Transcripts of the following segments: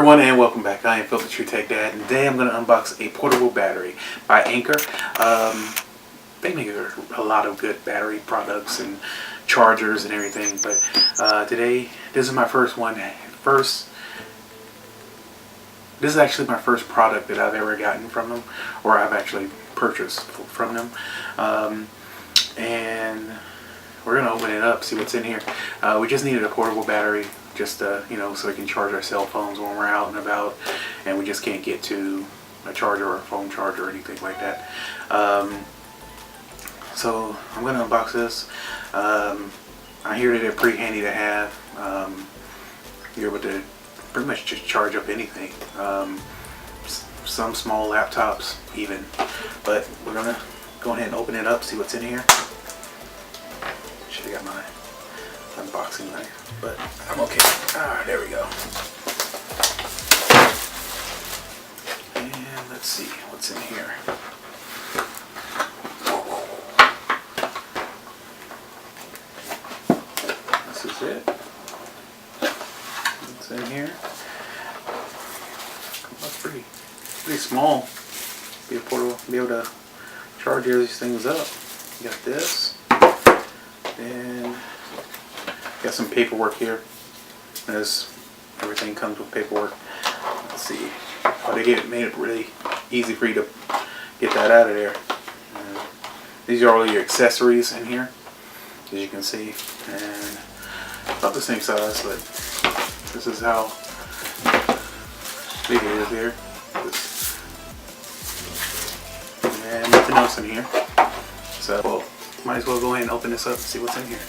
everyone, and welcome back. I am Phil, the True Tech Dad, and today I'm going to unbox a portable battery by Anker. They make a lot of good battery products and chargers and everything, but today this is my first one. This is actually my first product that I've ever gotten from them, or I've actually purchased from them. And we're going to open it up, see what's in here. We just needed a portable battery, just you know, so we can charge our cell phones when we're out and about, and we just can't get to a charger or a phone charger or anything like that. So I'm going to unbox this. I hear that they're pretty handy to have. You're able to pretty much just charge up anything, some small laptops even. But we're going to go ahead and open it up, see what's in here. Should have got my unboxing knife, but I'm okay. There we go. And let's see what's in here. This is it. What's in here? That's pretty small. Be able to charge these things up. You got this, and got some paperwork here, as everything comes with paperwork. Let's see. Oh, they made it really easy for you to get that out of there. These are all your accessories in here, as you can see, and about the same size, but this is how big it is here. And nothing else in here. So, well, might as well go ahead and open this up and see what's in here.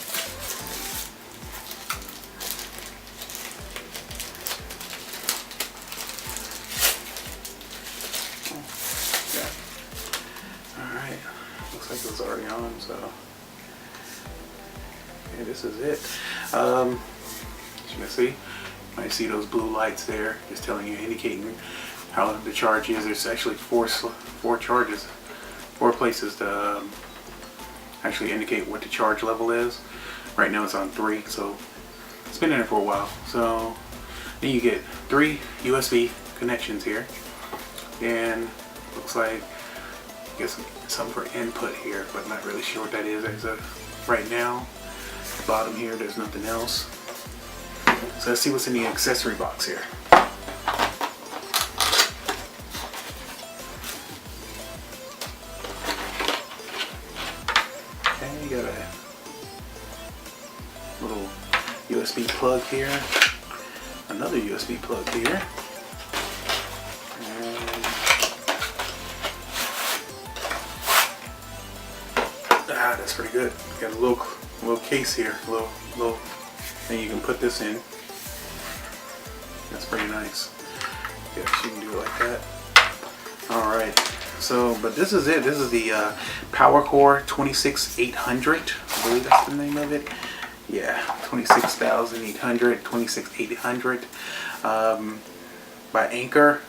Alright, looks like it was already on, so yeah, this is it. As you can see, you might see those blue lights there, just telling you, indicating how the charge is. There's actually four places to actually indicate what the charge level is. Right now it's on 3, so it's been in there for a while. So then you get 3 USB connections here, and looks like, I guess, something for input here, but not really sure what that is as of right now. Bottom here, there's nothing else. So let's see what's in the accessory box here. Okay, you got a little USB plug here, another USB plug here, and that's pretty good. Got a little case here, little thing you can put this in. That's pretty nice. Yeah, so you can do it like that. Alright, so, but this is it. This is the PowerCore 26800. I believe that's the name of it. Yeah, 26800, 26800 by Anker.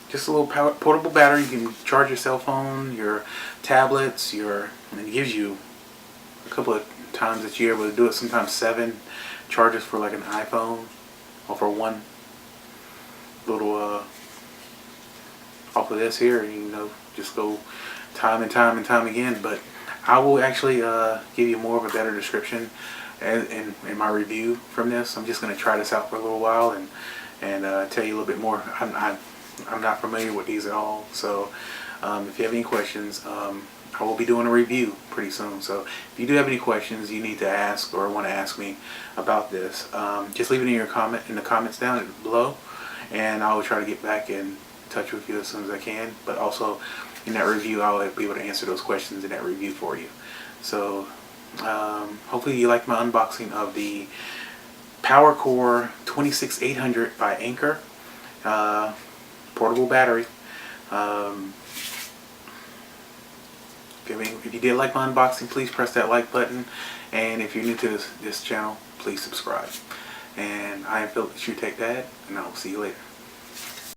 Just a little portable battery. You can charge your cell phone, your tablets, and it gives you a couple of times that you're able to do it. Sometimes 7 charges for like an iPhone, or for one little off of this here, and you know, just go time and time again. But I will actually give you more of a better description in my review from this. I'm just going to try this out for a little while and tell you a little bit more. I'm not familiar with these at all, so if you have any questions, I will be doing a review pretty soon. So if you do have any questions you need to ask or want to ask me about this, just leave it in the comments down below, and I will try to get back in touch with you as soon as I can. But also in that review, I'll be able to answer those questions in that review for you. So hopefully you like my unboxing of the PowerCore 26800 by Anker portable battery. If you did like my unboxing, please press that like button, and if you're new to this channel, please subscribe. And I am Phil, the True Tech Dad, and I will see you later.